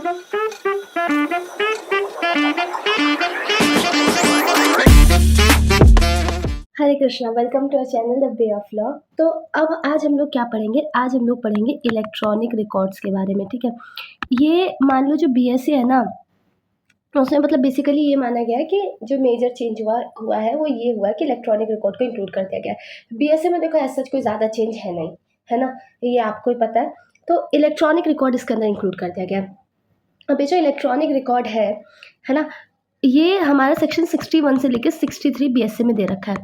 Hare Krishna, welcome to our channel the way of law. तो अब आज हम लोग क्या पढ़ेंगे? आज हम लोग पढ़ेंगे इलेक्ट्रॉनिक रिकॉर्ड्स के बारे में, ठीक है। ये मान लो जो बीएससी है ना, उसमें मतलब बेसिकली ये माना गया है कि जो मेजर चेंज हुआ है वो ये हुआ है कि इलेक्ट्रॉनिक रिकॉर्ड को इंक्लूड कर दिया गया है। बीएससी में देखो ऐसा कोई ज़्यादा चेंज है नहीं, है ना, ये आपको ही पता है। तो इलेक्ट्रॉनिक रिकॉर्ड इसके अंदर इंक्लूड कर दिया गया है। अब ये जो इलेक्ट्रॉनिक रिकॉर्ड है ना, ये हमारा सेक्शन 61 से लेकर 63 बीएससी में दे रखा है।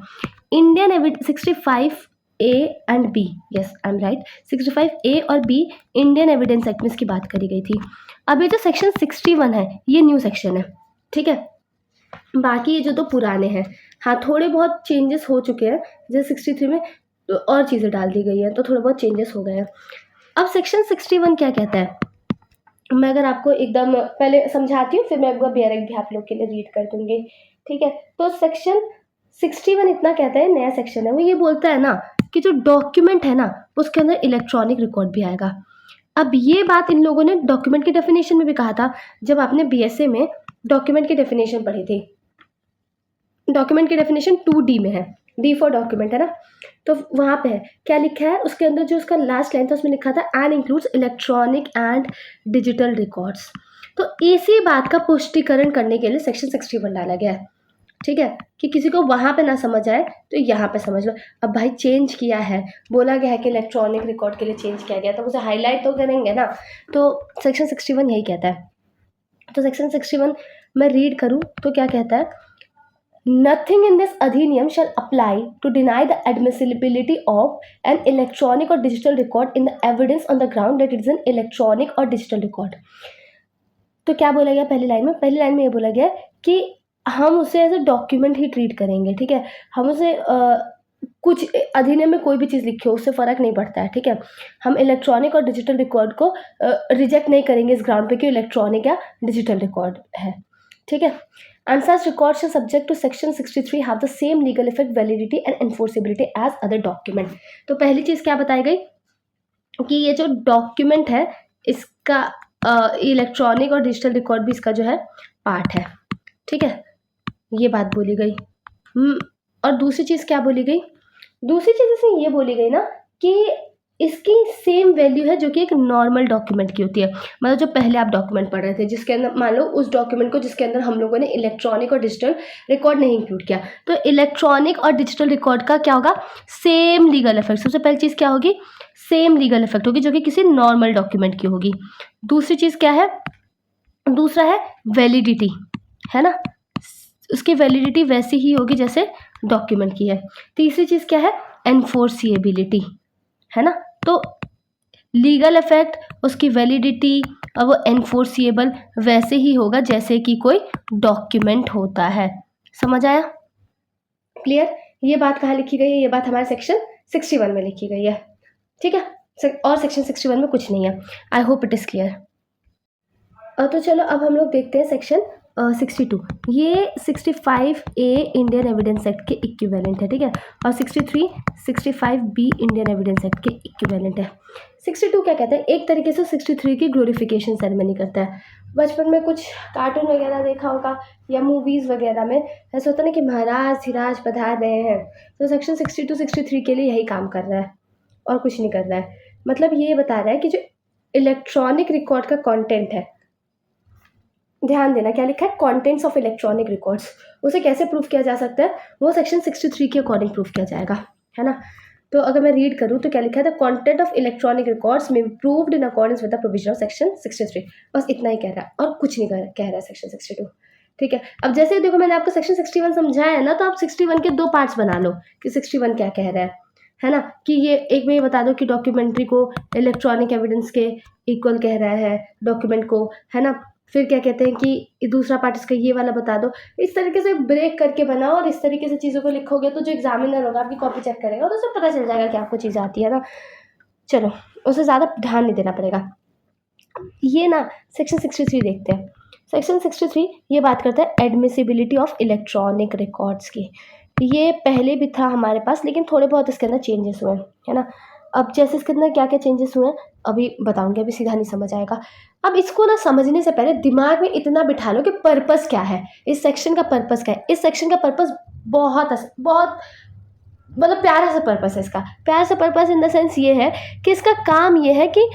Indian 65 A and B, yes I am right, 65 A और बी इंडियन एविडेंस एक्ट में इसकी बात करी गई थी। अब ये जो सेक्शन 61 है ये न्यू सेक्शन है, ठीक है। बाकी ये जो तो पुराने हैं, हाँ थोड़े बहुत चेंजेस हो चुके हैं, जैसे 63 में और चीज़ें डाल दी गई हैं तो थोड़े बहुत चेंजेस हो गए हैं। अब सेक्शन 61 क्या कहता है, मैं अगर आपको एकदम पहले समझाती हूँ, फिर मैं आपको डायरेक्ट भी आप लोग के लिए रीड कर दूँगी, ठीक है। तो सेक्शन 61 इतना कहता है, नया सेक्शन है, वो ये बोलता है ना कि जो डॉक्यूमेंट है ना उसके अंदर इलेक्ट्रॉनिक रिकॉर्ड भी आएगा। अब ये बात इन लोगों ने डॉक्यूमेंट की डेफिनेशन में भी कहा था, जब आपने बीएसए में डॉक्यूमेंट की डेफिनेशन पढ़ी थी। डॉक्यूमेंट की डेफिनेशन 2D में है, डी फॉर डॉक्यूमेंट है ना, तो वहाँ पे है क्या लिखा है उसके अंदर, जो उसका लास्ट लाइन था उसमें लिखा था and includes electronic and digital records. तो इसी बात का पुष्टिकरण करने के लिए सेक्शन 61 डाला गया है, ठीक है, कि किसी को वहाँ पे ना समझ आए तो यहाँ पे समझ लो। अब भाई चेंज किया है, बोला गया है कि इलेक्ट्रॉनिक रिकॉर्ड के लिए चेंज किया गया, तो उसे हाईलाइट तो करेंगे ना, तो सेक्शन 61 यही कहता है। तो सेक्शन 61 मैं रीड करूँ तो क्या कहता है, Nothing in this अधिनियम shall apply to deny the admissibility of an electronic or digital record in the evidence on the ground that it is an electronic or digital record। तो क्या बोला गया पहली लाइन में? पहली लाइन में ये बोला गया कि हम उसे एज अ डॉक्यूमेंट ही ट्रीट करेंगे, ठीक है। हम उसे कुछ अधिनियम में कोई भी चीज़ लिखी हो उससे फ़र्क नहीं पड़ता है, ठीक है। हम इलेक्ट्रॉनिक और डिजिटल रिकॉर्ड को रिजेक्ट नहीं करेंगे इस ग्राउंड पे कि इलेक्ट्रॉनिक या डिजिटल रिकॉर्ड है, ठीक है। And such records shall subject to section 63 have the same legal effect, validity and enforceability as other document। तो पहली चीज़ क्या बताई गई कि ये जो डॉक्यूमेंट है इसका इलेक्ट्रॉनिक और डिजिटल रिकॉर्ड भी इसका जो है पार्ट है, ठीक है, ये बात बोली गई। और दूसरी चीज़ क्या बोली गई? दूसरी चीज़ इसमें ये बोली गई ना कि इसकी सेम वैल्यू है जो कि एक नॉर्मल डॉक्यूमेंट की होती है। मतलब जो पहले आप डॉक्यूमेंट पढ़ रहे थे जिसके अंदर मान लो उस डॉक्यूमेंट को जिसके अंदर हम लोगों ने इलेक्ट्रॉनिक और डिजिटल रिकॉर्ड नहीं इंक्लूड किया, तो इलेक्ट्रॉनिक और डिजिटल रिकॉर्ड का क्या होगा? Same legal effect. सबसे पहली चीज़ क्या होगी? सेम लीगल इफेक्ट होगी जो कि किसी नॉर्मल डॉक्यूमेंट की होगी। दूसरी चीज़ क्या है? दूसरा है वैलिडिटी, है ना, उसकी वैलिडिटी वैसी ही होगी जैसे डॉक्यूमेंट की है। तीसरी चीज़ क्या है? एनफोर्सिएबिलिटी, है ना, तो लीगल इफेक्ट, उसकी वैलिडिटी और वो एनफोर्सिएबल वैसे ही होगा जैसे कि कोई डॉक्यूमेंट होता है। समझ आया? क्लियर? ये बात कहाँ लिखी गई है? ये बात हमारे सेक्शन 61 में लिखी गई है, ठीक है, और सेक्शन 61 में कुछ नहीं है। I hope it is clear. तो चलो अब हम लोग देखते हैं सेक्शन 62। ये 65 ए इंडियन एविडेंस एक्ट के इक्विवेलेंट है, ठीक है, और 63 65 बी इंडियन एविडेंस एक्ट के इक्विवेलेंट है। 62 क्या कहता है? एक तरीके से 63 की ग्लोरिफिकेशन सेरेमनी करता है। बचपन में कुछ कार्टून वगैरह देखा होगा या मूवीज़ वगैरह में ऐसा होता है ना कि महाराज धीराज पधार रहे हैं, तो सेक्शन 62 63 के लिए यही काम कर रहा है और कुछ नहीं कर रहा है। मतलब ये बता रहा है कि जो इलेक्ट्रॉनिक रिकॉर्ड का कॉन्टेंट है, ध्यान देना क्या लिखा है, कंटेंट्स ऑफ इलेक्ट्रॉनिक रिकॉर्ड्स, उसे कैसे प्रूफ किया जा सकता है? वो सेक्शन 63 के अकॉर्डिंग प्रूफ किया जाएगा, है ना। तो अगर मैं रीड करूँ तो क्या लिखा है? The content of electronic records में proved in accordance with the provision of section 63। बस इतना ही कह रहा है और कुछ नहीं कह रहा है सेक्शन 62, ठीक है। अब जैसे देखो मैंने आपको सेक्शन 61 समझाया है ना, तो आप 61 के दो पार्ट्स बना लो कि 61 क्या कह रहा है ना, कि ये एक में ये बता दो कि डॉक्यूमेंट्री को इलेक्ट्रॉनिक एविडेंस के इक्वल कह रहा है डॉक्यूमेंट को, है ना। फिर क्या कहते हैं कि दूसरा पार्ट इसका ये वाला बता दो। इस तरीके से ब्रेक करके बनाओ और इस तरीके से चीज़ों को लिखोगे तो जो एग्जामिनर होगा आपकी कॉपी चेक करेगा तो उसे पता चल जाएगा कि आपको चीज़ आती है ना। चलो उसे ज़्यादा ध्यान नहीं देना पड़ेगा। ये ना सेक्शन 63 देखते हैं। सेक्शन 63 ये बात करता है एडमिसिबिलिटी ऑफ इलेक्ट्रॉनिक रिकॉर्ड्स की। ये पहले भी था हमारे पास लेकिन थोड़े बहुत इसके अंदर चेंजेस हुए हैं, है ना। अब जैसे इसके अंदर क्या क्या चेंजेस हुए हैं अभी बताऊंगी, अभी सीधा नहीं समझ आएगा। अब इसको ना समझने से पहले दिमाग में इतना बिठा लो कि पर्पस क्या है, इस सेक्शन का पर्पस क्या है। इस सेक्शन का पर्पस बहुत मतलब प्यारा सा पर्पस है इसका। प्यारा सा पर्पस इन द सेंस ये है कि इसका काम ये है कि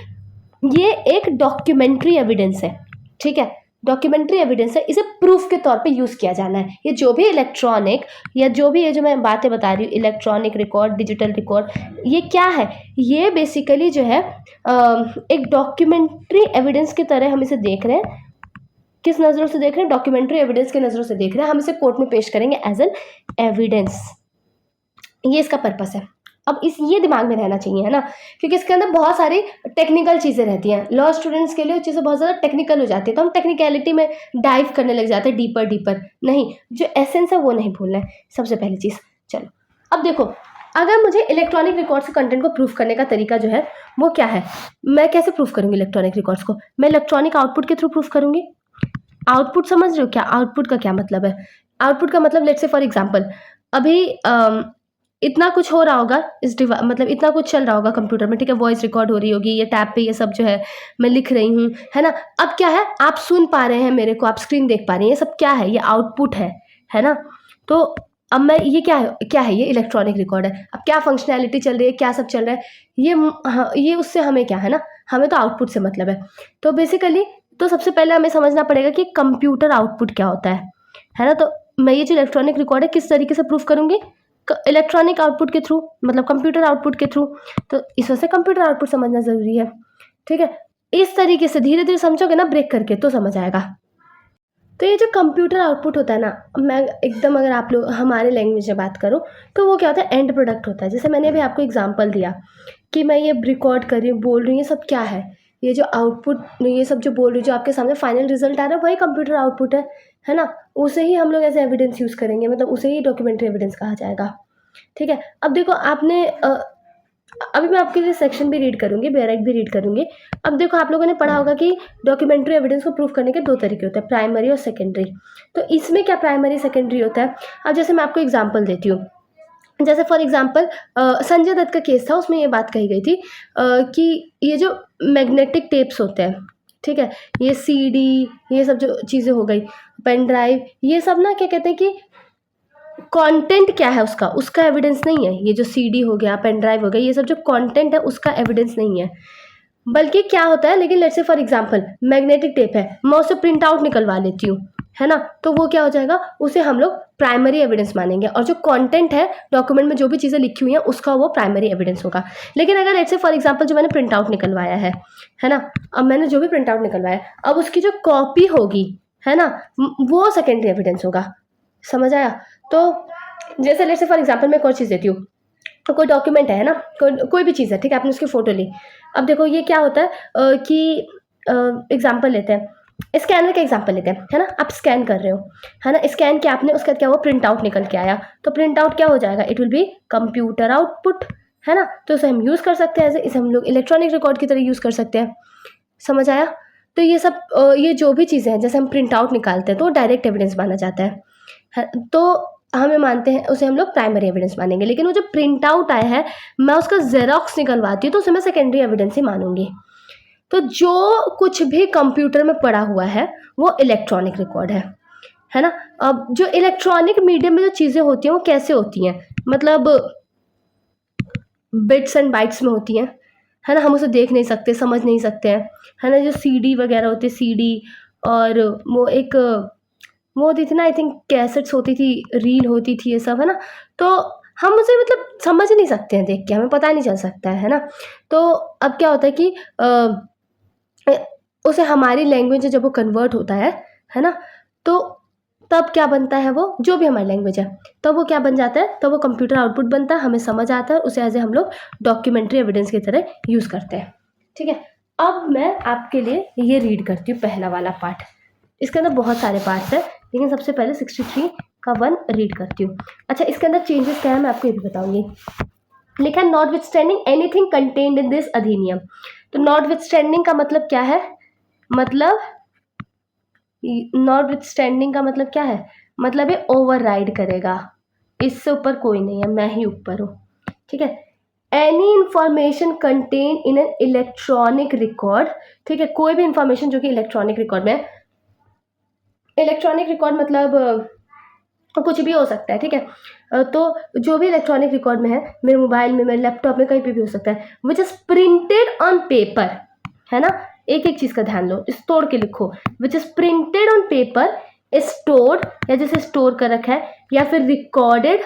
ये एक डॉक्यूमेंट्री एविडेंस है, ठीक है। डॉक्यूमेंट्री एविडेंस है, इसे प्रूफ के तौर पे यूज़ किया जाना है। ये जो भी इलेक्ट्रॉनिक या जो भी ये जो मैं बातें बता रही हूँ, इलेक्ट्रॉनिक रिकॉर्ड, डिजिटल रिकॉर्ड, ये क्या है, ये बेसिकली जो है एक डॉक्यूमेंट्री एविडेंस की तरह हम इसे देख रहे हैं। किस नज़रों से देख रहे हैं? डॉक्यूमेंट्री एविडेंस की नज़रों से देख रहे हैं। हम इसे कोर्ट में पेश करेंगे एज एन एविडेंस। ये इसका पर्पस है। अब ये दिमाग में रहना चाहिए, है ना, क्योंकि इसके अंदर बहुत सारी टेक्निकल चीज़ें रहती हैं। लॉ स्टूडेंट्स के लिए चीज़ें बहुत ज़्यादा टेक्निकल हो जाती है, तो हम टेक्निकलिटी में डाइव करने लग जाते हैं डीपर। नहीं, जो एसेंस है वो नहीं भूलना है, सबसे पहली चीज़। चलो अब देखो, अगर मुझे इलेक्ट्रॉनिक रिकॉर्ड्स के कंटेंट को प्रूफ करने का तरीका जो है वो क्या है, मैं कैसे प्रूफ करूँगी इलेक्ट्रॉनिक रिकॉर्ड्स को? मैं इलेक्ट्रॉनिक आउटपुट के थ्रू प्रूफ करूँगी। आउटपुट समझ रहे हो क्या? आउटपुट का क्या मतलब है? आउटपुट का मतलब, लेट्स से फॉर एग्जांपल, अभी इतना कुछ हो रहा होगा मतलब इतना कुछ चल रहा होगा कंप्यूटर में, ठीक है। वॉइस रिकॉर्ड हो रही होगी, ये टैब पे ये सब जो है मैं लिख रही हूँ, है ना। अब क्या है, आप सुन पा रहे हैं मेरे को, आप स्क्रीन देख पा रही हैं, ये सब क्या है? ये आउटपुट है ना। तो अब मैं ये क्या है? ये इलेक्ट्रॉनिक रिकॉर्ड है। अब क्या फंक्शनैलिटी चल रही है, क्या सब चल रहा है, ये उससे हमें क्या है ना, हमें तो आउटपुट से मतलब है। तो बेसिकली तो सबसे पहले हमें समझना पड़ेगा कि कंप्यूटर आउटपुट क्या होता है ना। तो मैं ये जो इलेक्ट्रॉनिक रिकॉर्ड है किस तरीके से प्रूफ करूँगी? इलेक्ट्रॉनिक आउटपुट के थ्रू, मतलब कंप्यूटर आउटपुट के थ्रू। तो इस वजह से कंप्यूटर आउटपुट समझना ज़रूरी है, ठीक है। इस तरीके से धीरे धीरे समझोगे ना, ब्रेक करके, तो समझ आएगा। तो ये जो कंप्यूटर आउटपुट होता है ना, मैं एकदम अगर आप लोग हमारे लैंग्वेज में बात करूँ तो वो क्या होता है? एंड प्रोडक्ट होता है। जैसे मैंने अभी आपको एग्जांपल दिया कि मैं ये रिकॉर्ड कर रही हूँ, बोल रही हूँ, ये सब क्या है? ये जो आउटपुट, ये सब जो बोल रही हूँ, जो आपके सामने फाइनल रिजल्ट आ रहा है, वही कंप्यूटर आउटपुट है ना। उसे ही हम लोग एज एविडेंस यूज़ करेंगे, मतलब उसे ही डॉक्यूमेंट्री एविडेंस कहा जाएगा, ठीक है। अब देखो आपने अभी मैं आपके लिए सेक्शन भी रीड करूँगी, बेराइट भी रीड करूँगी। अब देखो, आप लोगों ने पढ़ा होगा कि डॉक्यूमेंट्री एविडेंस को प्रूफ करने के 2 तरीके होते हैं, प्राइमरी और सेकेंडरी। तो इसमें क्या प्राइमरी सेकेंडरी होता है? अब जैसे मैं आपको एग्जांपल देती हूँ। जैसे फॉर एग्जांपल संजय दत्त का केस था, उसमें ये बात कही गई थी कि ये जो मैग्नेटिक टेप्स होते हैं, ठीक है, ये सीडी, ये सब जो चीज़ें हो गई, पेन ड्राइव, ये सब ना क्या कहते हैं कि कंटेंट क्या है उसका एविडेंस नहीं है। ये जो सीडी हो गया, पेन ड्राइव हो गया, ये सब जो कंटेंट है उसका एविडेंस नहीं है। बल्कि क्या होता है, लेकिन let's say for example magnetic tape है, मैं उसे प्रिंट आउट निकलवा लेती हूँ, है ना। तो वो क्या हो जाएगा, उसे हम लोग प्राइमरी एविडेंस मानेंगे, और जो कंटेंट है डॉक्यूमेंट में, जो भी चीज़ें लिखी हुई हैं, उसका वो प्राइमरी एविडेंस होगा। लेकिन अगर लेट्स से फॉर एग्जांपल जो मैंने प्रिंट आउट निकलवाया है ना, अब मैंने जो भी प्रिंट आउट निकलवाया, अब उसकी जो कॉपी होगी, है ना, वो सेकेंडरी एविडेंस होगा। समझ आया? तो जैसे लेट्स से फॉर एग्जांपल मैं एक और चीज़ देती हूँ। तो कोई डॉक्यूमेंट है ना, कोई भी चीज़ है, ठीक है, आपने उसकी फ़ोटो ली। अब देखो ये क्या होता है कि एग्जांपल लेते हैं, स्कैनर का एग्जांपल लेते हैं, है ना। आप स्कैन कर रहे हो, है ना, स्कैन किया आपने, उसका क्या हुआ, प्रिंट आउट निकल के आया। तो प्रिंट आउट क्या हो जाएगा? It will be computer output, है ना। तो इसे हम यूज़ कर सकते हैं, इसे हम लोग इलेक्ट्रॉनिक रिकॉर्ड की तरह यूज़ कर सकते हैं। समझ आया? तो ये सब ये जो भी चीज़ें हैं, जैसे हम प्रिंट आउट निकालते हैं तो डायरेक्ट एविडेंस माना जाता है। तो हमें मानते हैं, उसे हम लोग प्राइमरी एविडेंस मानेंगे। लेकिन वो जो प्रिंट आउट आया है, मैं उसका जेरोक्स निकलवाती हूँ, तो उसे मैं सेकेंडरी एविडेंस ही मानूंगी। तो जो कुछ भी कंप्यूटर में पड़ा हुआ है वो इलेक्ट्रॉनिक रिकॉर्ड है ना। अब जो इलेक्ट्रॉनिक मीडियम में जो चीज़ें होती हैं वो कैसे होती हैं, मतलब बिट्स एंड बाइट्स में होती हैं, है ना। हम उसे देख नहीं सकते, समझ नहीं सकते हैं, है ना। जो सीडी वगैरह होती है, सीडी, और वो होती थी ना, आई थिंक कैसेट्स होती थी, रील होती थी, ये सब, है ना। तो हम उसे मतलब समझ नहीं सकते हैं देख के, हमें पता नहीं चल सकता है ना। तो अब क्या होता है कि उसे हमारी लैंग्वेज में जब वो कन्वर्ट होता है ना, तो तब क्या बनता है, वो जो भी हमारी लैंग्वेज है, तब वो क्या बन जाता है, तब वो कंप्यूटर आउटपुट बनता है, हमें समझ आता है, उसे एज ए हम लोग डॉक्यूमेंट्री एविडेंस की तरह यूज़ करते हैं, ठीक है। अब मैं आपके लिए ये रीड करती हूँ पहला वाला पार्ट। इसके अंदर बहुत सारे पार्ट्स हैं, लेकिन सबसे पहले 63 का 1 रीड करती हूँ। अच्छा, इसके अंदर चेंजेस क्या है मैं आपको ये भी बताऊंगी। लिखा है not with standing anything contained in this अधिनियम। तो नॉट विथ स्टैंडिंग का मतलब क्या है, मतलब नॉट विथ स्टैंडिंग का मतलब क्या है, मतलब ये ओवर राइड करेगा, इससे ऊपर कोई नहीं है, मैं ही ऊपर हूँ, ठीक है। Any information contain in an electronic record, ठीक है, कोई भी इंफॉर्मेशन जो कि इलेक्ट्रॉनिक रिकॉर्ड में, इलेक्ट्रॉनिक रिकॉर्ड मतलब कुछ भी हो सकता है, ठीक है। तो जो भी इलेक्ट्रॉनिक रिकॉर्ड में है, मेरे मोबाइल में, मेरे लैपटॉप में, कहीं पे भी हो सकता है, which is printed on paper, है ना। एक एक चीज का ध्यान लो, इस तोड़ के लिखो, which is printed on paper, stored या जैसे स्टोर कर रखा है, या फिर रिकॉर्डेड,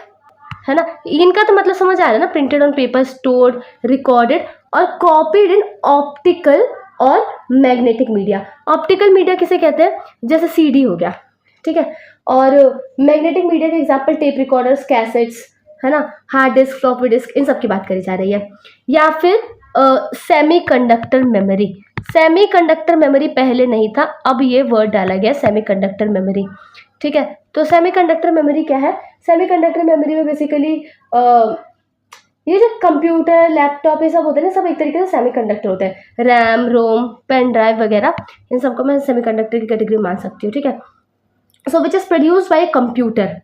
है ना। इनका तो मतलब समझ आ रहा है ना, printed on paper, stored, recorded और कॉपीड इन ऑप्टिकल और मैग्नेटिक मीडिया। ऑप्टिकल मीडिया किसे कहते हैं, जैसे सीडी हो गया, ठीक है। और मैग्नेटिक मीडिया के एग्जाम्पल टेप रिकॉर्डर्स, कैसेट्स, है ना, हार्ड डिस्क, फ्लॉपी डिस्क, इन सब की बात करी जा रही है। या फिर सेमीकंडक्टर मेमोरी। सेमीकंडक्टर मेमोरी पहले नहीं था, अब ये वर्ड डाला गया सेमीकंडक्टर मेमोरी, ठीक है। तो सेमीकंडक्टर मेमोरी क्या है, सेमीकंडक्टर मेमोरी में बेसिकली ये जो कंप्यूटर, लैपटॉप, ये सब होते हैं ना, सब एक तरीके से सेमीकंडक्टर होते हैं। रैम, रोम, पेन ड्राइव वगैरह, इन सबको मैं सेमीकंडक्टर की कैटेगरी मान सकती हूँ, ठीक है। So which is produced by computer.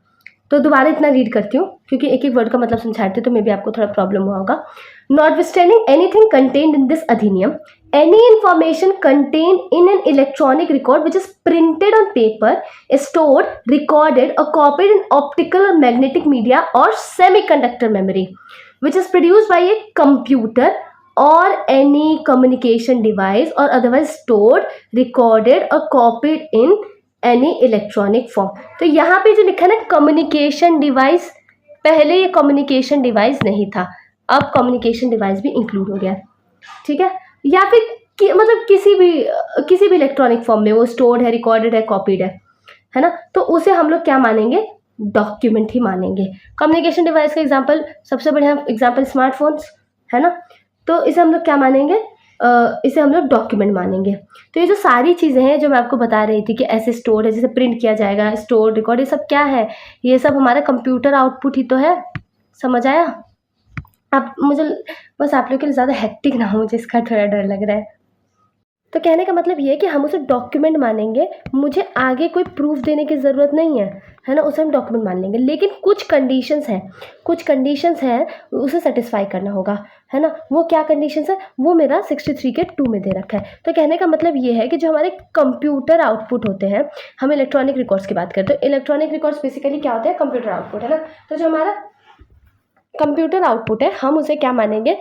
तो दोबारा इतना रीड करती हूँ क्योंकि एक एक वर्ड का मतलब समझाते तो मे बी आपको थोड़ा प्रॉब्लम हुआ होगा। Notwithstanding anything contained in this अधिनियम, any information contained in an electronic record which is printed on paper, stored, recorded or copied in optical or magnetic media or semiconductor memory, which is produced by a computer or any communication device or otherwise stored, recorded or copied in any electronic form। तो यहाँ पे जो लिखा है ना communication device, पहले ये communication device नहीं था, अब कम्युनिकेशन डिवाइस भी इंक्लूड हो गया, ठीक है। या फिर मतलब किसी भी इलेक्ट्रॉनिक फॉर्म में वो स्टोर्ड है, रिकॉर्डेड है, कॉपीड है ना, तो उसे हम लोग क्या मानेंगे, डॉक्यूमेंट ही मानेंगे। कम्युनिकेशन डिवाइस का एग्जांपल, सबसे बढ़िया एग्जांपल स्मार्टफोन्स, है ना, तो इसे हम लोग क्या मानेंगे, इसे हम लोग डॉक्यूमेंट मानेंगे। तो ये जो सारी चीज़ें हैं जो मैं आपको बता रही थी कि ऐसे स्टोर है, जैसे प्रिंट किया जाएगा, स्टोर, रिकॉर्ड, ये सब क्या है, ये सब हमारा कंप्यूटर आउटपुट ही तो है। समझ आया? आप मुझे बस आप लोग के लिए ज़्यादा हेक्टिक ना हो, मुझे इसका थोड़ा डर लग रहा है। तो कहने का मतलब ये है कि हम उसे डॉक्यूमेंट मानेंगे, मुझे आगे कोई प्रूफ देने की ज़रूरत नहीं है ना, उसे हम डॉक्यूमेंट मान लेंगे। लेकिन कुछ कंडीशंस हैं उसे सेटिस्फाई करना होगा, है ना। वो क्या कंडीशंस है, वो मेरा 63 के 2 में दे रखा है। तो कहने का मतलब ये है कि जो हमारे कंप्यूटर आउटपुट होते हैं, हम इलेक्ट्रॉनिक रिकॉर्ड्स की बात करते हैं, तो इलेक्ट्रॉनिक रिकॉर्ड्स बेसिकली क्या होते हैं, कंप्यूटर आउटपुट, है ना। तो जो हमारा कंप्यूटर आउटपुट है, हम उसे क्या मानेंगे,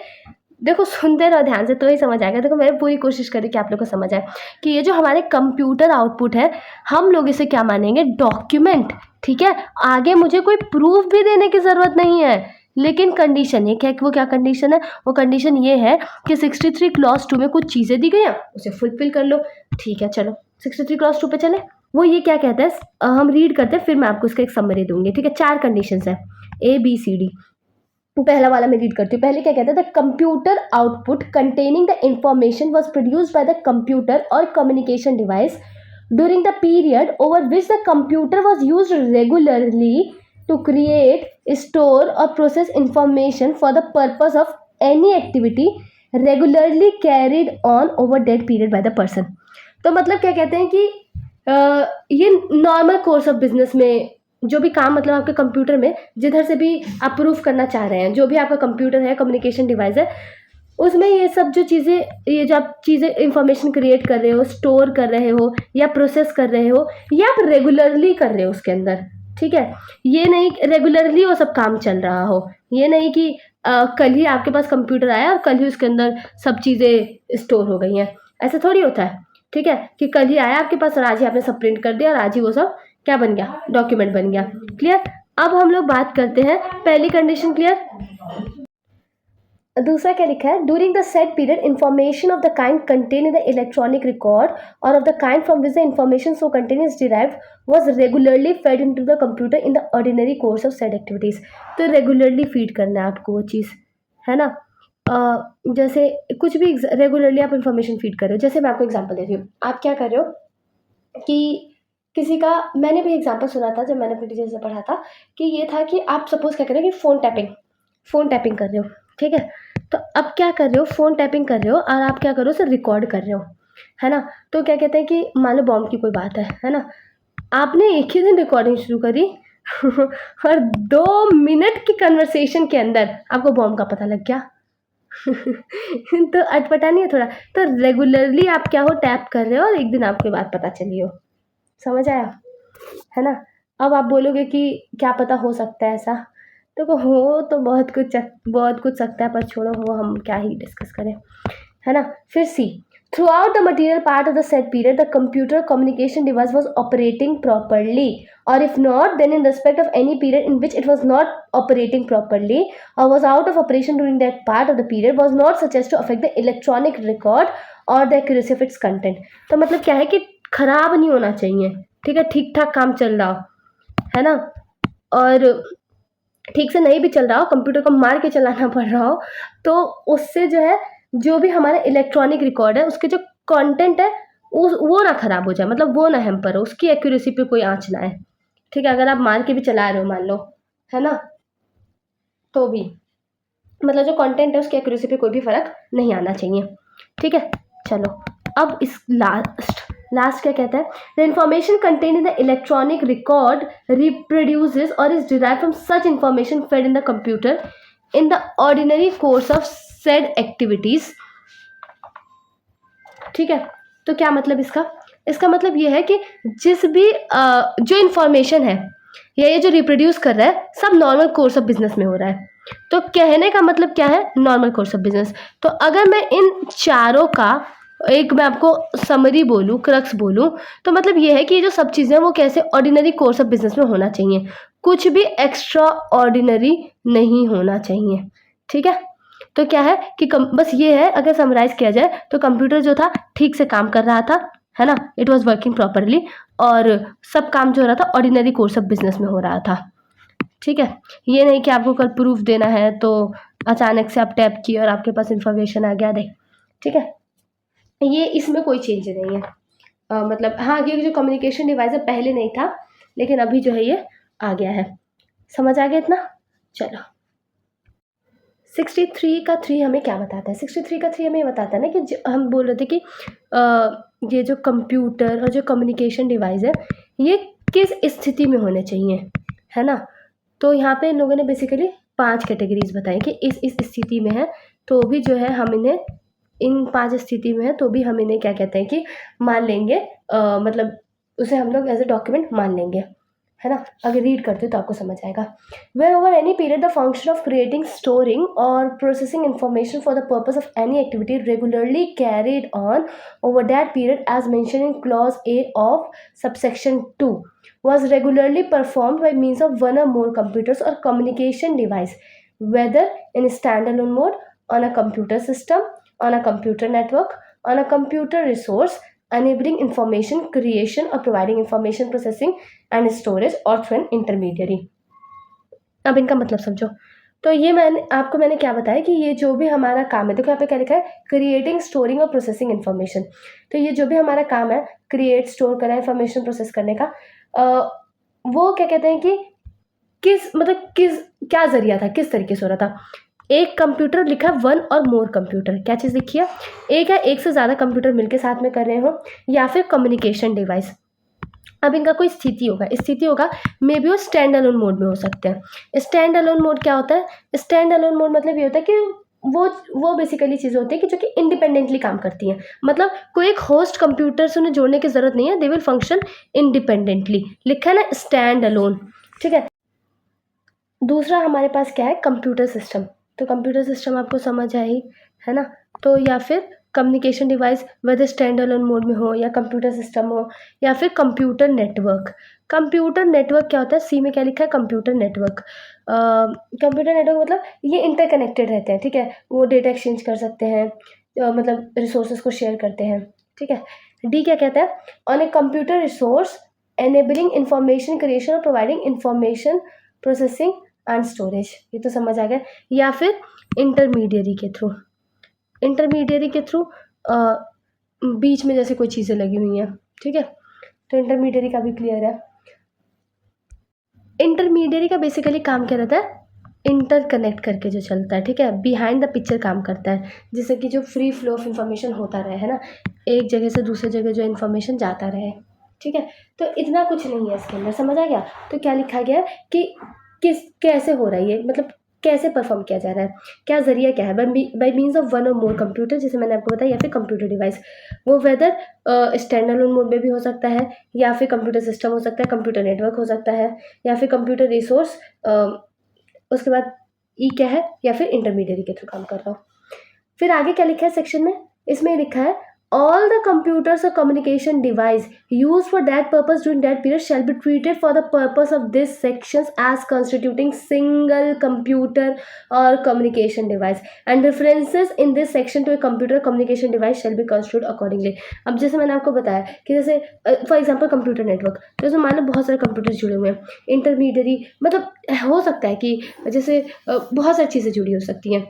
देखो सुनते रहो ध्यान से तो ही समझ आएगा। देखो मैंने पूरी कोशिश करी कि आप लोग को समझ आए कि ये जो हमारे कंप्यूटर आउटपुट है, हम लोग इसे क्या मानेंगे, डॉक्यूमेंट, ठीक है। आगे मुझे कोई प्रूफ भी देने की ज़रूरत नहीं है, लेकिन कंडीशन एक है कि वो क्या कंडीशन है, वो कंडीशन ये है कि 63 क्लॉज 2 में कुछ चीज़ें दी गई हैं, उसे फुलफिल कर लो, ठीक है। चलो 63 क्लॉज 2 पे चले। वो ये क्या कहते हैं, हम रीड करते हैं, फिर मैं आपको इसका एक समरी दूंगी, ठीक है। 4 कंडीशंस है, ABCD। पहला वाला मैं रीड करती हूँ। पहले क्या कहता है, the computer output containing the information was produced by the computer और communication device during the period over which the computer was use regularly to create, store और process information for the purpose of any activity regularly carried on over that period by the person. तो मतलब क्या कहते हैं कि ये normal course of business में जो भी काम, मतलब आपके कंप्यूटर में जिधर से भी आप प्रूफ करना चाह रहे हैं, जो भी आपका कंप्यूटर है, कम्युनिकेशन डिवाइस है, उसमें ये सब जो चीज़ें, ये जो आप चीज़ें इंफॉर्मेशन क्रिएट कर रहे हो, स्टोर कर रहे हो या प्रोसेस कर रहे हो, या आप रेगुलरली कर रहे हो उसके अंदर, ठीक है। ये नहीं रेगुलरली वो सब काम चल रहा हो, ये नहीं कि कल ही आपके पास कंप्यूटर आया और कल ही उसके अंदर सब चीज़ें स्टोर हो गई हैं, ऐसा थोड़ी होता है, ठीक है। कि कल ही आया आपके पास और आज ही आपने सब प्रिंट कर दिया और आज ही वो सब क्या बन गया, डॉक्यूमेंट बन गया। क्लियर? अब हम लोग बात करते हैं पहली कंडीशन, क्लियर। दूसरा क्या लिखा है, during the set period information of the kind contain in the electronic record और of the kind from which the information so contain is derived was regularly fed into the computer in the ordinary course of set activities. तो regularly feed करना है आपको वो चीज़, है ना। जैसे कुछ भी रेगुलरली आप इंफॉर्मेशन फीड कर रहे हो, जैसे मैं आपको एग्जाम्पल दे रही हूँ। आप क्या कर रहे हो कि किसी का, मैंने भी एग्जाम्पल सुना था जब मैंने अपने टीचर से पढ़ा था, कि ये था कि आप सपोज क्या करें कि फ़ोन टैपिंग कर रहे हो, ठीक है। तो अब क्या कर रहे हो, फ़ोन टैपिंग कर रहे हो और आप क्या कर रहे हो, उसे रिकॉर्ड कर रहे हो, है ना। तो क्या कहते हैं कि मान लो बॉम्ब की कोई बात है ना, आपने एक ही दिन रिकॉर्डिंग शुरू करी और 2 मिनट की कन्वर्सेशन के अंदर आपको बॉम्ब का पता लग गया, तो अटपटा नहीं है थोड़ा? तो रेगुलरली आप क्या हो, टैप कर रहे हो और एक दिन आपको बात पता चली हो। समझ आया? है ना? अब आप बोलोगे कि क्या पता हो सकता है ऐसा? देखो हो तो बहुत कुछ सकता है, पर छोड़ो वो हम क्या ही डिस्कस करें, है ना? फिर सी, throughout the material part of the said period the computer communication device was operating properly, or if not then in respect of any period in which it was not operating properly or was out of operation during that part of the period was not such as to affect the electronic record or the accuracy of its content। तो मतलब क्या है कि खराब नहीं होना चाहिए, ठीक है, ठीक ठाक काम चल रहा हो, है ना? और ठीक से नहीं भी चल रहा हो, कंप्यूटर को मार के चलाना पड़ रहा हो, तो उससे जो है, जो भी हमारा इलेक्ट्रॉनिक रिकॉर्ड है उसके जो कंटेंट है वो ना खराब हो जाए, मतलब वो ना हैम्पर हो, उसकी एक्यूरेसी पे कोई आँच ना आए, ठीक है? अगर आप मार के भी चला रहे हो मान लो, है ना? तो भी मतलब जो कंटेंट है उसकी एक्यूरेसी पे कोई भी फ़र्क नहीं आना चाहिए, ठीक है? चलो, अब इस लास्ट क्या कहता है? The information contain in the electronic record reproduces और is derive from such information fed in the computer in the ordinary course of said activities, ठीक है? तो क्या मतलब इसका मतलब ये है कि जिस भी जो इंफॉर्मेशन है या ये जो रिप्रोड्यूस कर रहा है सब नॉर्मल कोर्स ऑफ बिजनेस में हो रहा है। तो कहने का मतलब क्या है? Normal course of business. तो अगर मैं इन चारों का एक मैं आपको समरी बोलूँ, क्रक्स बोलूँ, तो मतलब ये है कि ये जो सब चीज़ें वो कैसे ऑर्डिनरी कोर्स ऑफ बिजनेस में होना चाहिए, कुछ भी एक्स्ट्रा ऑर्डिनरी नहीं होना चाहिए, ठीक है? तो क्या है कि बस ये है, अगर समराइज किया जाए तो कंप्यूटर जो था ठीक से काम कर रहा था, है ना? इट वॉज वर्किंग प्रॉपरली, और सब काम जो हो रहा था ऑर्डिनरी कोर्स ऑफ बिजनेस में हो रहा था, ठीक है? ये नहीं कि आपको कल प्रूफ देना है तो अचानक से आप टैप किए और आपके पास इंफॉर्मेशन आ गया, दे, ठीक है? ये इसमें कोई चेंज नहीं है। मतलब हाँ, ये जो कम्युनिकेशन डिवाइस है पहले नहीं था, लेकिन अभी जो है ये आ गया है। समझ आ गया इतना? चलो, 63 का 3 हमें क्या बताता है? 63 का 3 हमें ये बताता है ना कि हम बोल रहे थे कि ये जो कंप्यूटर और जो कम्युनिकेशन डिवाइस है ये किस स्थिति में होने चाहिए, है ना? तो यहाँ पे इन लोगों ने बेसिकली 5 कैटेगरीज बताई कि इस स्थिति में है तो भी जो है हम इन्हें, इन 5 स्थिति में है तो भी हम इन्हें क्या कहते हैं कि मान लेंगे, मतलब उसे हम लोग एज ए डॉक्यूमेंट मान लेंगे, है ना? अगर रीड करते हो तो आपको समझ आएगा। Where over any period the function of creating, storing और processing information for the purpose of any activity regularly carried on over that period as mention in clause A of subsection 2 was regularly performed by means of one or more computers or communication device, whether in standalone mode, on a computer system, on a computer network, on a computer resource, enabling information creation or providing information processing and storage or through an intermediary। अब इनका मतलब समझो। तो ये मैंने क्या बताया कि ये जो भी हमारा काम है, देखो यहाँ पे क्या लिखा है? क्रिएटिंग, स्टोरिंग और प्रोसेसिंग इन्फॉर्मेशन। तो ये जो भी हमारा काम है, क्रिएट, स्टोर करना, इन्फॉर्मेशन प्रोसेस करने का, वो क्या कहते हैं कि क्या ज़रिया था, किस तरीके से हो रहा था? एक कंप्यूटर लिखा, वन और मोर कंप्यूटर, क्या चीज़ लिखी है? एक है एक से ज़्यादा कंप्यूटर मिलके साथ में कर रहे हो, या फिर कम्युनिकेशन डिवाइस। अब इनका कोई स्थिति होगा, मे बी वो स्टैंड अलोन मोड में हो सकते हैं। स्टैंड अलोन मोड क्या होता है? स्टैंड अलोन मोड मतलब ये होता है कि वो बेसिकली चीज़ें होती है कि जो कि इंडिपेंडेंटली काम करती हैं, मतलब कोई एक होस्ट कंप्यूटर से उन्हें जोड़ने की ज़रूरत नहीं है, दे विल फंक्शन इंडिपेंडेंटली, लिखा है ना स्टैंड अलोन, ठीक है? दूसरा हमारे पास क्या है? Computer system. तो कंप्यूटर सिस्टम आपको समझ आई, है ना? तो या फिर communication device, whether stand alone mode में हो या कंप्यूटर सिस्टम हो, या फिर कंप्यूटर नेटवर्क। कंप्यूटर नेटवर्क क्या होता है? सी में क्या लिखा है? Computer network. कंप्यूटर नेटवर्क मतलब ये इंटरकनेक्टेड रहते हैं, ठीक है? वो डेटा एक्सचेंज कर सकते हैं, मतलब रिसोर्सेज को शेयर करते हैं, ठीक है? डी क्या कहता है? On a computer resource enabling information creation और providing information processing and storage, ये तो समझ आ गया। या फिर इंटरमीडियरी के थ्रू बीच में जैसे कोई चीज़ें लगी हुई हैं, ठीक है? तो इंटरमीडियरी का भी क्लियर है। इंटरमीडियरी का बेसिकली काम क्या रहता है? इंटरकनेक्ट करके जो चलता है, ठीक है? बिहाइंड द पिक्चर काम करता है, जिससे कि जो फ्री फ्लो ऑफ इंफॉर्मेशन होता रहे, है ना? एक जगह से दूसरे जगह जो इन्फॉर्मेशन जाता रहे, ठीक है? तो इतना कुछ नहीं है इसके अंदर, समझ आ गया? तो क्या लिखा गया है कि कैसे हो रहा है ये, मतलब कैसे परफॉर्म किया जा रहा है, क्या ज़रिया क्या है, बाई मीन्स ऑफ वन और मोर कंप्यूटर, जैसे मैंने आपको बताया, या फिर कंप्यूटर डिवाइस। वो वेदर स्टैंड अलोन मोड में भी हो सकता है, या फिर कंप्यूटर सिस्टम हो सकता है, कंप्यूटर नेटवर्क हो सकता है, या फिर कंप्यूटर रिसोर्स, उसके बाद ई क्या है, या फिर इंटरमीडियरी के थ्रू काम कर रहा हूँ। फिर आगे क्या लिखा है सेक्शन में, इसमें लिखा है all the computers or communication device used for that purpose during that period shall be treated for the purpose of this sections as constituting single computer or communication device, and references in this section to a computer communication device shall be construed accordingly। अब जैसे मैंने आपको बताया कि जैसे for example computer network, जैसे मान लो बहुत सारे कंप्यूटर्स जुड़े हुए हैं, इंटरमीडियरी मतलब हो सकता है कि जैसे बहुत सारी चीज़ें जुड़ी हो सकती हैं,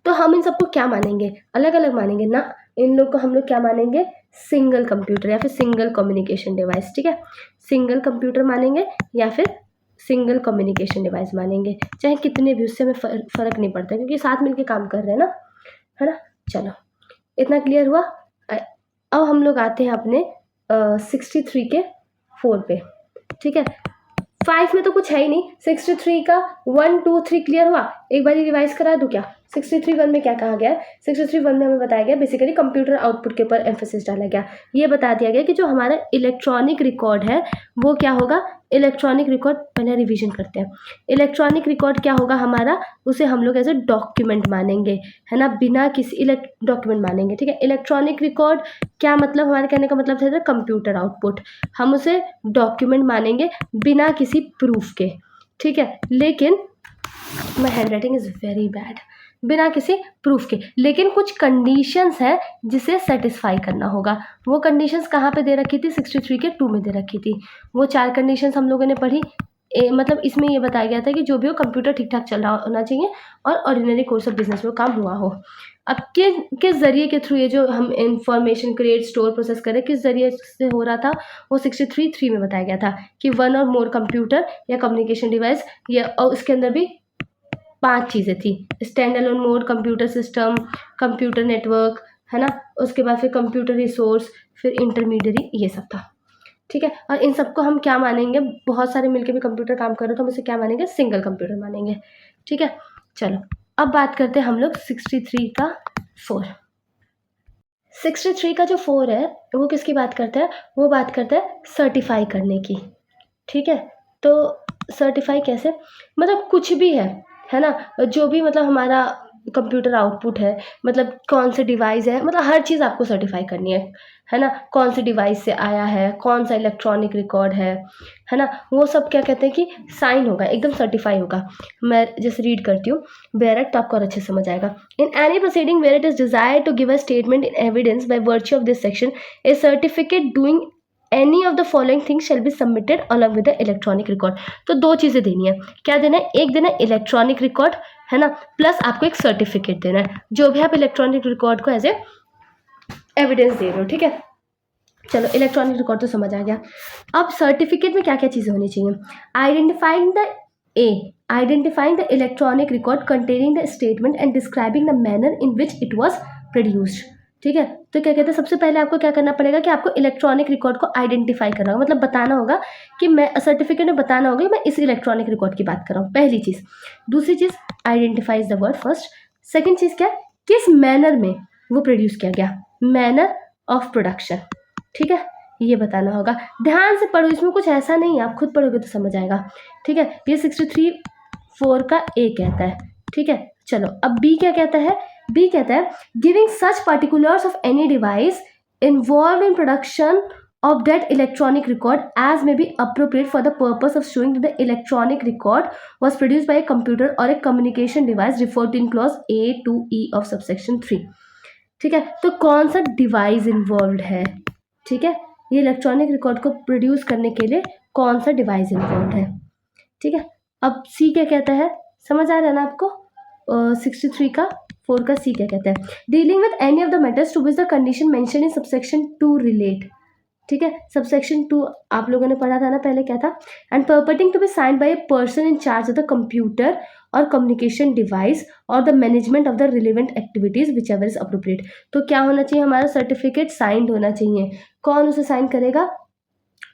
तो हम इन सबको क्या मानेंगे, अलग अलग मानेंगे ना, इन लोग को हम लोग क्या मानेंगे, सिंगल कंप्यूटर या फिर सिंगल कम्युनिकेशन डिवाइस। ठीक है, सिंगल कंप्यूटर मानेंगे या फिर सिंगल कम्युनिकेशन डिवाइस मानेंगे, चाहे कितने भी, उससे हमें फ़र्क नहीं पड़ता क्योंकि साथ मिलके काम कर रहे हैं ना, है ना। चलो इतना क्लियर हुआ। अब हम लोग आते हैं अपने 63 के 4 पे। ठीक है, 5 में तो कुछ है ही नहीं, 63 का 1 2 3 क्लियर हुआ। एक बार रिवाइज करा दूँ क्या, 63(1) में क्या कहा गया है, 63(1) में हमें बताया गया बेसिकली कंप्यूटर आउटपुट के ऊपर एम्फेसिस डाला गया। ये बता दिया गया कि जो हमारा इलेक्ट्रॉनिक रिकॉर्ड है वो क्या होगा, इलेक्ट्रॉनिक रिकॉर्ड, पहले रिवीजन करते हैं। इलेक्ट्रॉनिक रिकॉर्ड क्या होगा हमारा, उसे हम लोग एज ए डॉक्यूमेंट मानेंगे, है ना, बिना किसी डॉक्यूमेंट मानेंगे। ठीक है, इलेक्ट्रॉनिक रिकॉर्ड क्या मतलब, हमारे कहने का मतलब था कंप्यूटर आउटपुट, हम उसे डॉक्यूमेंट मानेंगे बिना किसी प्रूफ के। ठीक है, लेकिन माई handwriting is very bad, बिना किसी प्रूफ के, लेकिन कुछ कंडीशंस है जिसे सेटिस्फाई करना होगा। वो कंडीशंस कहाँ पे दे रखी थी, 63 के 2 में दे रखी थी। वो 4 कंडीशंस हम लोगों ने पढ़ी। मतलब इसमें ये बताया गया था कि जो भी हो कंप्यूटर ठीक ठाक चल रहा होना चाहिए और ऑर्डिनरी कोर्स ऑफ बिजनेस में काम हुआ हो। अब किस ज़रिए के थ्रू ये जो हम इंफॉर्मेशन क्रिएट स्टोर प्रोसेस करें, किस ज़रिए से हो रहा था, वो 63(3) में बताया गया था कि वन और मोर कंप्यूटर या कम्युनिकेशन डिवाइस, या और उसके अंदर भी 5 चीज़ें थी, stand alone mode, computer system, computer network, है ना, उसके बाद फिर कंप्यूटर रिसोर्स, फिर इंटरमीडियरी, ये सब था। ठीक है, और इन सबको हम क्या मानेंगे, बहुत सारे मिलके भी कंप्यूटर काम कर रहे हो तो हम इसे क्या मानेंगे, सिंगल कंप्यूटर मानेंगे। ठीक है, चलो अब बात करते हैं हम लोग 63 का 4। 63 का जो 4 है वो किसकी बात करता है, वो बात करता है सर्टिफाई करने की। ठीक है, तो सर्टिफाई कैसे, मतलब कुछ भी है ना, जो भी मतलब हमारा कंप्यूटर आउटपुट है, मतलब कौन से डिवाइस है, मतलब हर चीज़ आपको सर्टिफाई करनी है ना, कौन से डिवाइस से आया है, कौन सा इलेक्ट्रॉनिक रिकॉर्ड है ना, वो सब क्या कहते हैं कि साइन होगा, एकदम सर्टिफाई होगा। मैं जैसे रीड करती हूँ बेरेट तो आपको और अच्छे समझ आएगा। In any proceeding where it is desire to give a statement in evidence by virtue of this section, a certificate doing any of the following things shall be submitted along with the electronic record. तो 2 चीज़ें देनी है, क्या देना है, एक देना है इलेक्ट्रॉनिक रिकॉर्ड, है ना, प्लस आपको एक सर्टिफिकेट देना है, जो भी आप इलेक्ट्रॉनिक रिकॉर्ड को एज ए एविडेंस दे रहे हो। ठीक है, चलो इलेक्ट्रॉनिक रिकॉर्ड तो समझ आ गया। अब सर्टिफिकेट में क्या क्या चीज़ें होनी चाहिए, identifying the electronic record containing the statement and describing the manner in which it was produced. ठीक है, तो क्या कहते हैं, सबसे पहले आपको क्या करना पड़ेगा कि आपको इलेक्ट्रॉनिक रिकॉर्ड को आइडेंटिफाई करना होगा, मतलब बताना होगा कि मैं सर्टिफिकेट में बताना होगा कि मैं इस इलेक्ट्रॉनिक रिकॉर्ड की बात कर रहा हूँ, पहली चीज़। दूसरी चीज़, identify is the word first. Second चीज़ क्या, किस मैनर में वो प्रोड्यूस किया गया, मैनर ऑफ प्रोडक्शन। ठीक है, ये बताना होगा, ध्यान से पढ़ो, इसमें कुछ ऐसा नहीं है, आप खुद पढ़ोगे तो समझ आएगा। ठीक है, ये 63(4) का ए कहता है। ठीक है, चलो अब बी क्या कहता है, बी कहता है giving such particulars of any device involve in production of that electronic record as may be appropriate for the purpose of showing that the electronic record was produced by a computer or a communication device referred to in clause A to E of subsection 3। ठीक है, तो कौन सा device involve है, ठीक है, ये electronic record को प्रोड्यूस करने के लिए कौन सा डिवाइस इन्वॉल्व है। ठीक है, अब सी क्या कहता है, समझ आ रहा है ना आपको, 63 का 4 का सी क्या कहता है, dealing with any of the matters to which the condition mention in subsection 2 relate. ठीक है, सबसेक्शन 2 आप लोगों ने पढ़ा था ना पहले, क्या था, and purporting to be signed by a person in charge of the computer और कम्युनिकेशन डिवाइस और the management of the relevant activities whichever is appropriate. तो क्या होना चाहिए, हमारा सर्टिफिकेट साइंड होना चाहिए। कौन उसे साइन करेगा,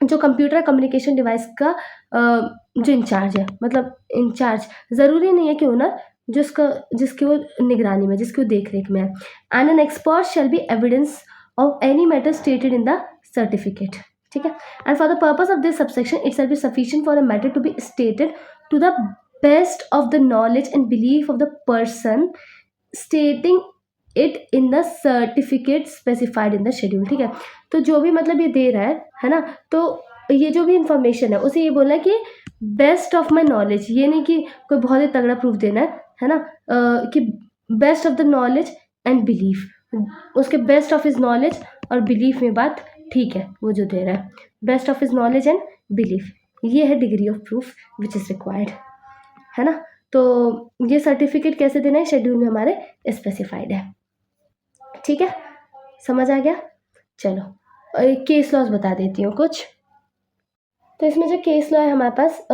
जो कंप्यूटर कम्युनिकेशन डिवाइस का जो इंचार्ज है, मतलब इंचार्ज ज़रूरी नहीं है कि ओनर, जिसकी वो निगरानी में, जिसकी वो देख रेख में है। And an expert shall be evidence of any matter stated in the certificate, ठीक है। And for the purpose of this subsection it shall be sufficient for a matter to be stated to the best of the knowledge and belief of the person stating it in the certificate specified in the schedule, ठीक है। तो जो भी मतलब ये दे रहा है ना, तो ये जो भी इंफॉर्मेशन है उसे ये बोलना है कि बेस्ट ऑफ माई नॉलेज, ये नहीं कि कोई बहुत ही तगड़ा प्रूफ देना है ना, कि best of the knowledge and belief, उसके बेस्ट ऑफ हिज नॉलेज और बिलीफ में बात ठीक है वो जो दे रहा है, best of his knowledge and belief, ये है degree of proof which is required, है ना। तो ये सर्टिफिकेट कैसे देना है शेड्यूल में हमारे स्पेसिफाइड है, ठीक है, समझ आ गया। चलो केस लॉज बता देती हूँ कुछ। तो इसमें जो केस लॉ है हमारे पास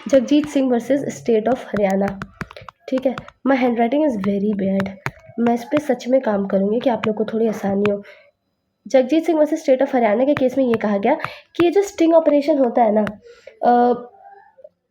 Jagjit Singh versus state of Haryana, ठीक है। My handwriting is very bad, मैं इस पर सच में काम करूँगी कि आप लोग को थोड़ी आसानी हो। Jagjit Singh versus state of Haryana के केस में ये कहा गया कि ये जो स्टिंग ऑपरेशन होता है ना,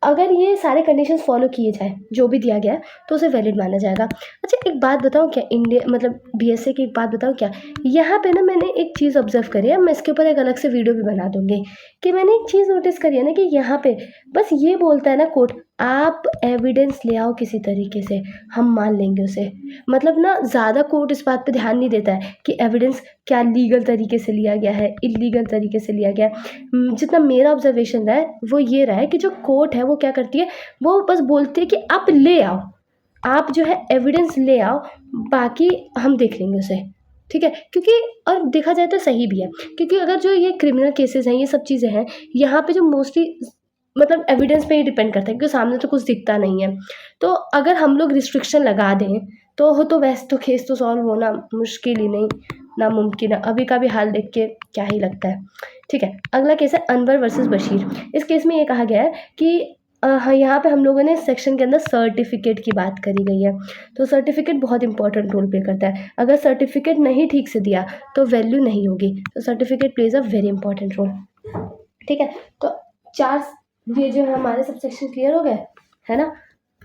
अगर ये सारे कंडीशंस फॉलो किए जाए जो भी दिया गया है तो उसे वैलिड माना जाएगा। अच्छा एक बात बताऊँ क्या, इंडिया मतलब बीएसए की एक बात बताऊँ क्या, यहाँ पे ना मैंने एक चीज़ ऑब्जर्व करी है, मैं इसके ऊपर एक अलग से वीडियो भी बना दूँगी, कि मैंने एक चीज़ नोटिस करी है ना कि यहाँ पे बस ये बोलता है ना कोर्ट, आप एविडेंस ले आओ किसी तरीके से, हम मान लेंगे उसे। मतलब ना ज़्यादा कोर्ट इस बात पे ध्यान नहीं देता है कि एविडेंस क्या लीगल तरीके से लिया गया है, इलीगल तरीके से लिया गया है। जितना मेरा ऑब्जर्वेशन रहा है वो ये रहा है कि जो कोर्ट है वो क्या करती है, वो बस बोलती है कि आप ले आओ, आप जो है एविडेंस ले आओ, बाकी हम देख लेंगे उसे, ठीक है। क्योंकि और देखा जाए तो सही भी है, क्योंकि अगर जो ये क्रिमिनल केसेस हैं, ये सब चीज़ें हैं, यहाँ पे जो मोस्टली मतलब एविडेंस पे ही डिपेंड करता है, क्योंकि सामने तो कुछ दिखता नहीं है। तो अगर हम लोग रिस्ट्रिक्शन लगा दें तो वैसे तो केस तो सॉल्व होना मुश्किल ही नहीं, नामुमकिन है। अभी का भी हाल देख के क्या ही लगता है, ठीक है। अगला केस है अनवर वर्सेस बशीर। इस केस में ये कहा गया है कि हाँ, यहाँ पे हम लोगों ने सेक्शन के अंदर सर्टिफिकेट की बात करी गई है। तो सर्टिफिकेट बहुत इंपॉर्टेंट रोल प्ले करता है, अगर सर्टिफिकेट नहीं ठीक से दिया तो वैल्यू नहीं होगी, तो certificate plays a very important role, ठीक है। तो चार ये जो है हमारे सब सेक्शन क्लियर हो गए, है ना।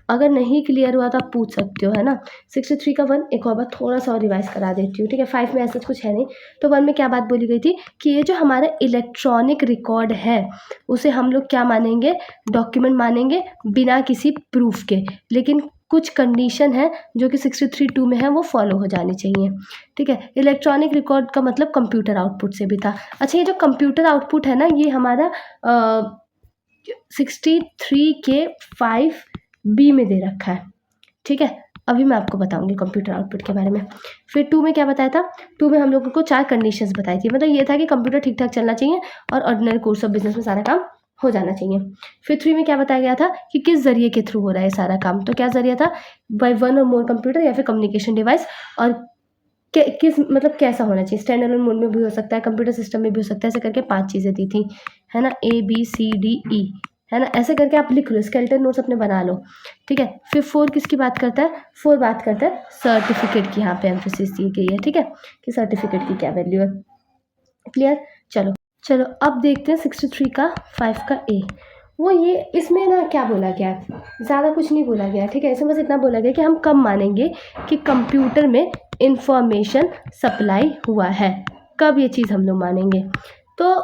अगर नहीं क्लियर हुआ तो आप पूछ सकते हो, है ना। 63 का 1 एक और बार थोड़ा सा और रिवाइज करा देती हूँ, ठीक है। 5 में ऐसा कुछ है नहीं, तो 1 में क्या बात बोली गई थी कि ये जो हमारा इलेक्ट्रॉनिक रिकॉर्ड है उसे हम लोग क्या मानेंगे, डॉक्यूमेंट मानेंगे बिना किसी प्रूफ के, लेकिन कुछ कंडीशन है जो कि 63(2) में है वो फॉलो हो जानी चाहिए, ठीक है। इलेक्ट्रॉनिक रिकॉर्ड का मतलब कंप्यूटर आउटपुट से भी था। अच्छा ये जो कंप्यूटर आउटपुट है ना, ये हमारा 63 के 5B में दे रखा है, ठीक है। अभी मैं आपको बताऊंगी कंप्यूटर आउटपुट के बारे में। फिर 2 में क्या बताया था, 2 में हम लोगों को 4 कंडीशंस बताई थी, मतलब ये था कि कंप्यूटर ठीक ठाक चलना चाहिए और ऑर्डिनरी कोर्स ऑफ बिजनेस में सारा काम हो जाना चाहिए। फिर 3 में क्या बताया गया था कि किस जरिए के थ्रू हो रहा है सारा काम, तो क्या जरिया था, बाय 1 और मोर कंप्यूटर या फिर कम्युनिकेशन डिवाइस, और किस मतलब कैसा होना चाहिए, स्टैंड अलोन मोड में भी हो सकता है, कंप्यूटर सिस्टम में भी हो सकता है, ऐसे करके 5 चीज़ें दी थी, है ना, ABCDE, है ना। ऐसे करके आप लिख लो, स्केलेटन नोट्स अपने बना लो, ठीक है। फिर 4 किसकी बात करता है, 4 बात करता है सर्टिफिकेट की, यहाँ पे एम्फेसिस दी गई है, ठीक है, कि सर्टिफिकेट की क्या वैल्यू है, क्लियर। चलो अब देखते हैं 63 का 5 का A। वो ये इसमें ना क्या बोला गया है, ज़्यादा कुछ नहीं बोला गया, ठीक है। इसमें बस इतना बोला गया कि हम कब मानेंगे कि कंप्यूटर में इंफॉर्मेशन सप्लाई हुआ है, कब ये चीज़ हम लोग मानेंगे। तो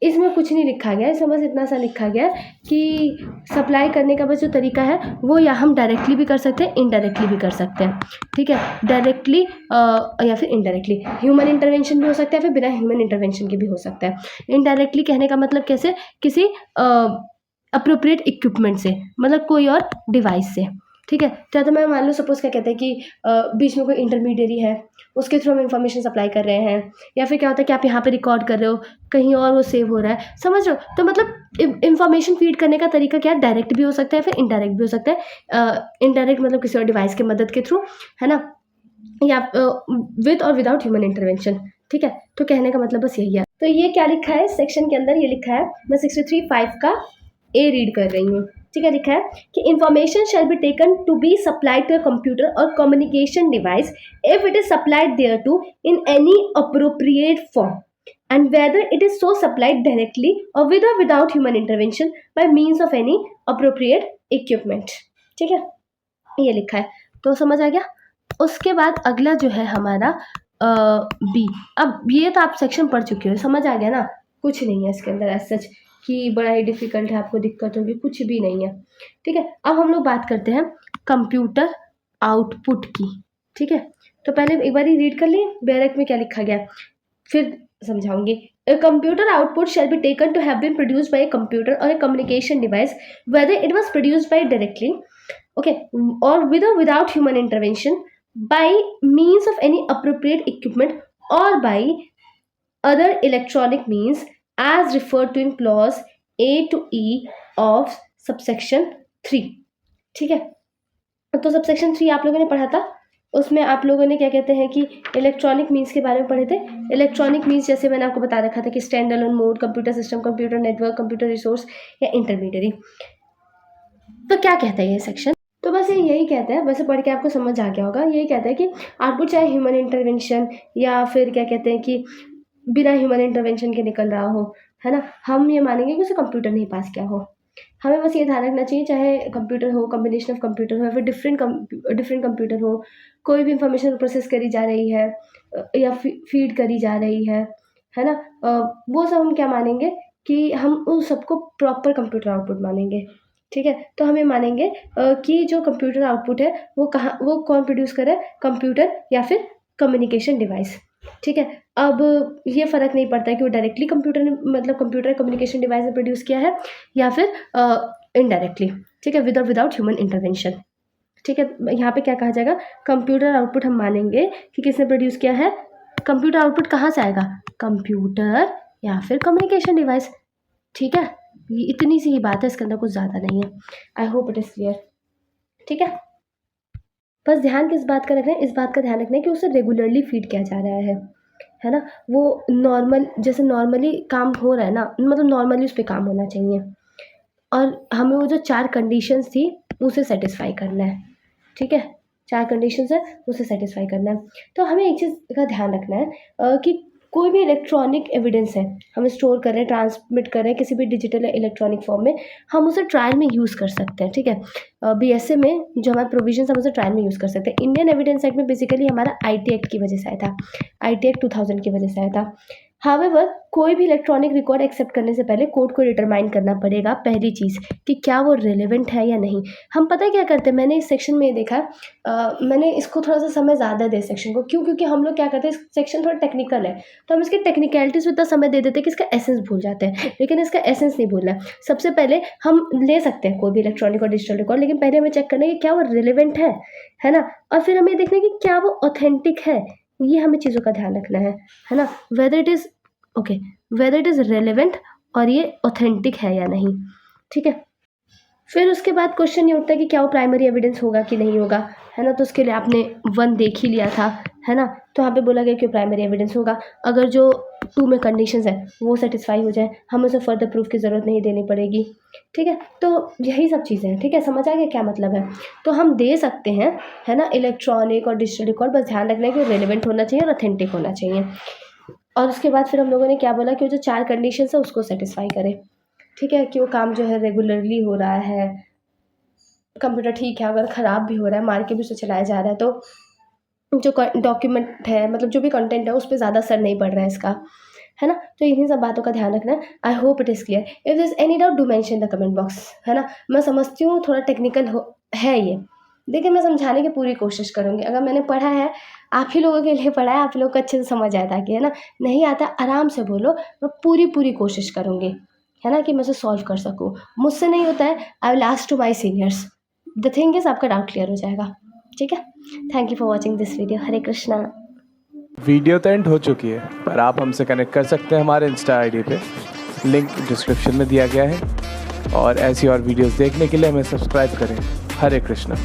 इसमें कुछ नहीं लिखा गया, इसमें बस इतना सा लिखा गया कि सप्लाई करने का बस जो तरीका है वो या हम डायरेक्टली भी कर सकते हैं, इनडायरेक्टली भी कर सकते हैं, ठीक है। डायरेक्टली या फिर इनडायरेक्टली, ह्यूमन इंटरवेंशन भी हो सकता है, फिर बिना ह्यूमन इंटरवेंशन के भी हो सकता है। इनडायरेक्टली कहने का मतलब कैसे, किसी अप्रोप्रिएट इक्विपमेंट से, मतलब कोई और डिवाइस से, ठीक है। तो मैं मान लो सपोज क्या कहते हैं कि बीच में कोई इंटरमीडियरी है, उसके थ्रू हम इंफॉर्मेशन सप्लाई कर रहे हैं, या फिर क्या होता है कि आप यहाँ पे रिकॉर्ड कर रहे हो, कहीं और वो सेव हो रहा है, समझ रहे हो। तो मतलब इंफॉर्मेशन फीड करने का तरीका क्या है, डायरेक्ट भी हो सकता है, फिर इनडायरेक्ट भी हो सकता है। इनडायरेक्ट मतलब किसी और डिवाइस के मदद के थ्रू, है ना, या विद और विदाउट ह्यूमन इंटरवेंशन, ठीक है। तो कहने का मतलब बस यही है। तो ये क्या लिखा है सेक्शन के अंदर, ये लिखा है, मैं 63(5) का A रीड कर रही हूँ, ठीक है। लिखा है कि information shall be taken to be supplied to a computer और communication device if it is supplied thereto in any appropriate form and whether it is so supplied directly or with or without human intervention by means of any appropriate equipment। ठीक है, ये लिखा है, तो समझ आ गया। उसके बाद अगला जो है हमारा बी। अब ये तो आप सेक्शन पढ़ चुके हो, समझ आ गया ना, कुछ नहीं है इसके अंदर एज सच कि बड़ा ही डिफिकल्ट है, आपको दिक्कत होगी, कुछ भी नहीं है। ठीक है, अब हम लोग बात करते हैं कंप्यूटर आउटपुट की। ठीक है, तो पहले एक बार ही रीड कर लिए बैरक में क्या लिखा गया, फिर समझाऊंगी। A computer output shall be taken to have been produced by a computer or a communication device, whether it was produced by directly, okay, or with or without human intervention, by means of any appropriate equipment, or by other electronic means as referred to in clause A to E of subsection 3। ठीक है, तो subsection 3 आप लोगों ने पढ़ा था, उसमें आप लोगों ने क्या कहते हैं कि इलेक्ट्रॉनिक मीन्स के बारे में पढ़े थे। इलेक्ट्रॉनिक मीन्स जैसे मैंने आपको बता रखा था कि stand alone mode, computer system, computer network, computer resource या इंटरमीडियरी। तो क्या कहता है ये सेक्शन, तो बस ये यही कहता है, वैसे पढ़ के आपको समझ आ गया होगा, यही कहता है कि आउटपुट चाहे ह्यूमन इंटरवेंशन या फिर क्या कहते हैं कि बिना ह्यूमन इंटरवेंशन के निकल रहा हो, है ना, हम ये मानेंगे कि उसे कंप्यूटर नहीं पास किया हो। हमें बस ये ध्यान रखना चाहिए, चाहे कंप्यूटर हो, कॉम्बिनेशन ऑफ कंप्यूटर हो या फिर डिफरेंट कंप्यूटर हो, कोई भी इंफॉर्मेशन प्रोसेस करी जा रही है या फीड करी जा रही है ना, वो सब हम क्या मानेंगे कि हम उन सबको प्रॉपर कंप्यूटर आउटपुट मानेंगे। ठीक है, तो हम ये मानेंगे कि जो कंप्यूटर आउटपुट है वो कौन प्रोड्यूस करे, कंप्यूटर या फिर कम्युनिकेशन डिवाइस। ठीक है, अब ये फ़र्क नहीं पड़ता है कि वो डायरेक्टली कंप्यूटर कम्युनिकेशन डिवाइस ने प्रोड्यूस किया है या फिर इनडायरेक्टली। ठीक है, विद और विदाउट ह्यूमन इंटरवेंशन। ठीक है, यहाँ पे क्या कहा जाएगा, कंप्यूटर आउटपुट हम मानेंगे कि किसने प्रोड्यूस किया है, कंप्यूटर आउटपुट कहाँ से आएगा, कंप्यूटर या फिर कम्युनिकेशन डिवाइस। ठीक है, ये इतनी सी ही बात है, इसके अंदर कुछ ज़्यादा नहीं है। I hope it is clear. ठीक है, बस ध्यान किस बात का रखना है, इस बात का ध्यान रखना है कि उसे रेगुलरली फीड किया जा रहा है ना, वो जैसे नॉर्मली काम हो रहा है ना, मतलब नॉर्मली उस पर काम होना चाहिए, और हमें वो जो 4 कंडीशंस थी उसे सेटिस्फाई करना है। ठीक है, 4 कंडीशंस है, उसे सेटिस्फाई करना है। तो हमें एक चीज़ का ध्यान रखना है कि कोई भी इलेक्ट्रॉनिक एविडेंस है, हम स्टोर कर रहे हैं, ट्रांसमिट कर रहे हैं किसी भी डिजिटल या इलेक्ट्रॉनिक फॉर्म में, हम उसे ट्रायल में यूज़ कर सकते हैं। ठीक है, बीएसए में जो हमारे प्रोविजंस हम उसे ट्रायल में यूज़ कर सकते हैं। इंडियन एविडेंस एक्ट में बेसिकली हमारा आईटी एक्ट की वजह से आया था, आईटी एक्ट 2000 की वजह से आया था। हावेवर कोई भी इलेक्ट्रॉनिक रिकॉर्ड एक्सेप्ट करने से पहले कोर्ट को डिटरमाइन करना पड़ेगा, पहली चीज़ कि क्या वो रेलेवेंट है या नहीं। हम पता है क्या करते हैं, मैंने इस सेक्शन में ये देखा, मैंने इसको थोड़ा सा समय ज़्यादा दे सेक्शन को, क्यों, क्योंकि हम लोग क्या करते हैं, इस सेक्शन थोड़ा टेक्निकल है, तो हम इसके टेक्निकलिटीज़ में इतना समय दे देते हैं कि इसका एसेंस भूल जाते हैं, लेकिन इसका एसेंस नहीं भूलना है। सबसे पहले हम ले सकते हैं कोई भी इलेक्ट्रॉनिक और डिजिटल रिकॉर्ड, लेकिन पहले हमें चेक करना है कि क्या वो रिलेवेंट है ना, और फिर हमें देखना है कि क्या वो ऑथेंटिक है। ये हमें चीज़ों का ध्यान रखना है ना, वेदर इट इज़ रेलेवेंट और ये ऑथेंटिक है या नहीं। ठीक है, फिर उसके बाद क्वेश्चन ये उठता है कि क्या वो प्राइमरी एविडेंस होगा कि नहीं होगा, है ना, तो उसके लिए आपने 1 देख ही लिया था, है ना, तो यहाँ पे बोला गया कि प्राइमरी एविडेंस होगा अगर जो 2 में कंडीशंस है वो सेटिस्फाई हो जाए, हमें उसे फर्दर प्रूफ की ज़रूरत नहीं देनी पड़ेगी। ठीक है, तो यही सब चीज़ें हैं। ठीक है, समझ आ गया क्या मतलब है, तो हम दे सकते हैं, है ना, इलेक्ट्रॉनिक और डिजिटल रिकॉर्ड, बस ध्यान रखना है कि रेलेवेंट होना चाहिए और ऑथेंटिक होना चाहिए। और उसके बाद फिर हम लोगों ने क्या बोला कि वो जो 4 कंडीशंस है उसको सेटिस्फाई करे। ठीक है, कि वो काम जो है रेगुलरली हो रहा है, कंप्यूटर ठीक है, अगर ख़राब भी हो रहा है, मार के भी उसे चलाया जा रहा है, तो जो डॉक्यूमेंट है, मतलब जो भी कंटेंट है उस पर ज़्यादा असर नहीं पड़ रहा है इसका, है ना, तो इन्हीं सब बातों का ध्यान रखना है। I hope it is clear. If this any doubt do mention the comment box, है ना। मैं समझती हूँ थोड़ा टेक्निकल है ये, देखिए मैं समझाने की पूरी कोशिश करूँगी। अगर मैंने पढ़ा है, आप ही लोगों के लिए पढ़ा है, आप ही लोग को अच्छे से समझ आया ताकि, है ना, नहीं आता आराम से बोलो, मैं पूरी कोशिश करूँगी, है ना, कि मैं उसे सॉल्व कर सकूँ। मुझसे नहीं होता है, I will ask to my seniors. The thing is आपका डाउट क्लियर हो जाएगा। ठीक है, thank you for watching this video. Hare Krishna. Video तो एंड हो चुकी है, पर आप हमसे कनेक्ट कर सकते हैं हमारे इंस्टा आईडी पे, लिंक डिस्क्रिप्शन में दिया गया है। और ऐसी और वीडियोस देखने के लिए हमें सब्सक्राइब करें। हरे कृष्णा।